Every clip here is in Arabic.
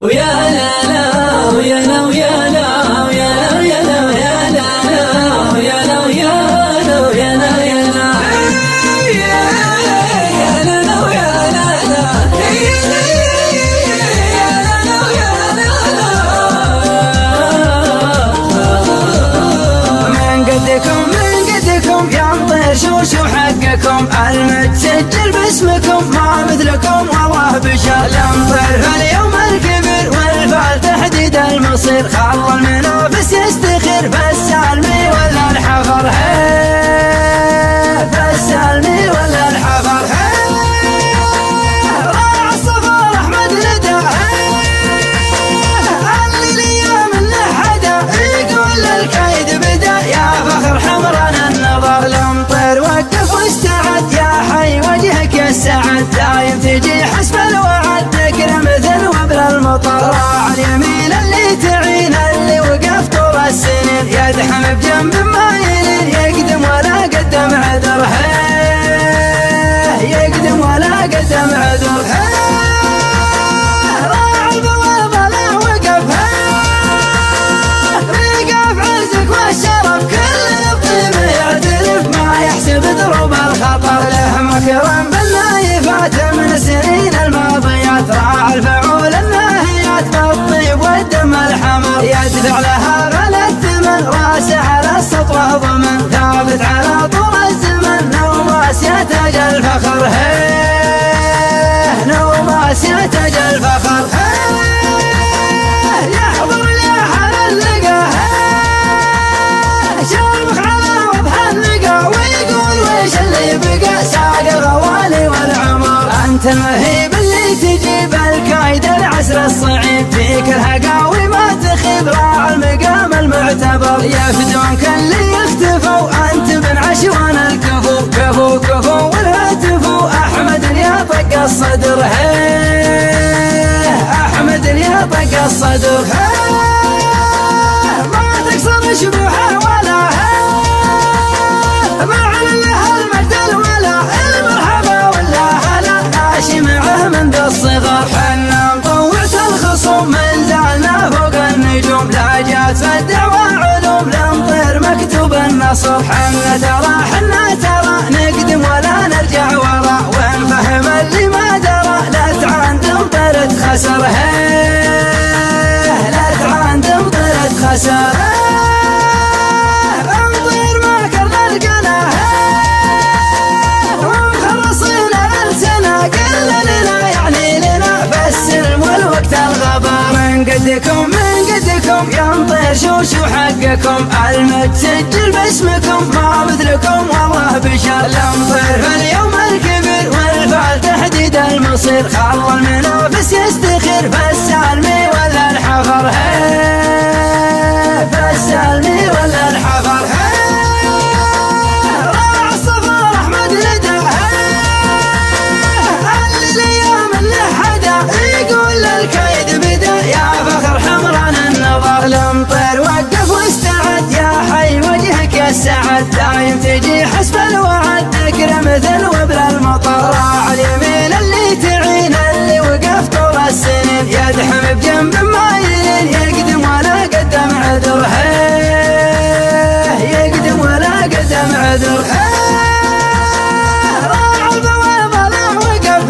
ويا لا لا ويا لا ويا لا ويا لا ويا لا ويا لا ويا لا ويا لا ويا لا يا لا يا لا لا ويا لا لا يا لا ويا لا لا. من قدكم يا مطير شوشو حقكم المتسجل باسمكم ما مثلكم والله بشر الامطير فاليوم الكبير والفعل تحديد المصير خلى المنافس يستخير فالسالمي ولا الحفر فالسالمي ولا الحفر راعى الصفار احمد ندى اللي اليوم انه حدا يقول الكيد بدا يا فخر حمرنا النظر الامطير وقف واستعد يا حي وجهك يا السعد دايم تجي حسب الوعد ذكر مثل وبل المطر راعى اليمين اللي تعين اللي وقف طول السنين يدحم بجنب ما يلين يقدم ولا قدم عذر يقدم ولا قدم عذر راعى البوابة لا وقف وقف عزك والشرف كل الطيب يعترف ما يحسب دروب الخطر له مكرم بالنايفات من السنين الماضيات راعى الفعول الناهيات بالطيب والدم الحمر يدفع لها غلا الثمن راسه على السطوة ضمن ثابت على طول الزمن نوماس يتاج الفخر نوماس يتاج الفخر يحضر يا حل اللقا شربك على وضح اللقا ويقول ويش اللي بقى ساق الغوالي والعمر انت المهيب اللي تجيب الكايد العسر الصعيب فيك الهقاوي ما تخيب راعى المقام المعتبر يفدونك اللي يختفوا انت بن عشوان الكفو كفو كفو والهتفو احمد اللي طق الصدر احمد اللي طق الصدر ما تكسر شبوحه ولا ما على لها المجد ولا المرحبا ولا هلا ماشي معه من ذا الصغر حنا مطوعت الخصوم من زعلنا فوق النجوم لا جات الدعوة علوم لنطير مكتوب النصر حنا ترى نقدم ولا نرجع ورا وين فهم اللي ما درى لا تعاندم طيرت خسر لا تعاندم طيرت خسر انطير ما كرنا القنا ومخلصين الالسنة قل لنا يعني لنا فالسلم والوقت الغبر من قدكم يا مطير شوشو حقكم المتسجل باسمكم ما مثلكم والله بشر الامطير فاليوم الكبير والفعل تحديد المصير خلى المنافس يستخير فالسالمي ولا الحفر فالسالمي ولا الحفر راعى الصفار احمد ندى اللي اليوم انه حدا يقول الكيد بدا يا فخر حمرنا النظر الامطير وقف واستعد يا حي وجهك يا السعد دايم تجي حسب الوعد ذكر مثل وبل المطر راعى اليمين اللي تعين اللي وقف طول السنين يدحم بجنب ما يلين يقدم ولا قدم عذر يقدم ولا قدم عذر راعى البوابة لا وقف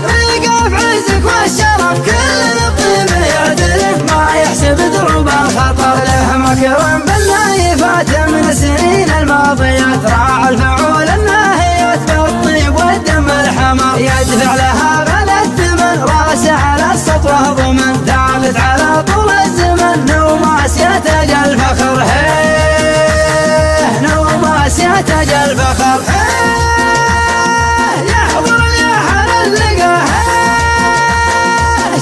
وقف عزك والشرف كل الطيب يعترف ما يحسب دروب الخطر له مكرم بالنايفات من السنين الماضيات راعى الفعول الناهيات بالطيب والدم الحمر يدفع لها غلا الثمن راسه على السطوة ضمن ثابت على طول الزمن نوماس يتاج الفخر نوماس يتاج الفخر يحضر يا حل اللقا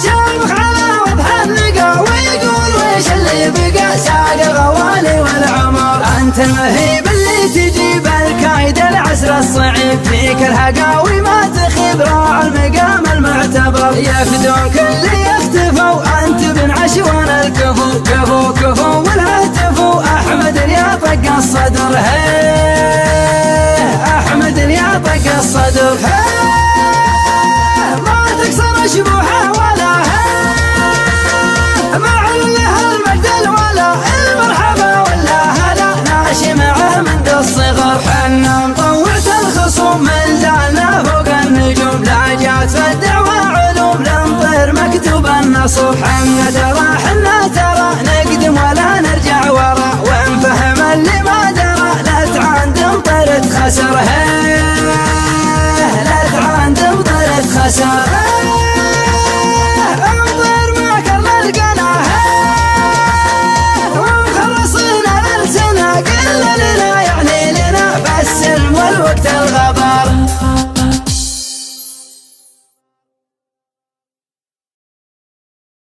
شربك على وضح اللقا ويقول ويش اللي بقى ساق الغوالي والعمر انت المهيب اللي تجيب الكايد العسر الصعيب فيك الهقاوي ما تخيب راعى المقام المعتبر يفدونك اللي يختفوا انت بن عشوان الكفو كفو كفو والهتفو احمد اللي طق الصدر احمد اللي طق الصدر ما تكسر شبوحه ولا صبح يتراح الناس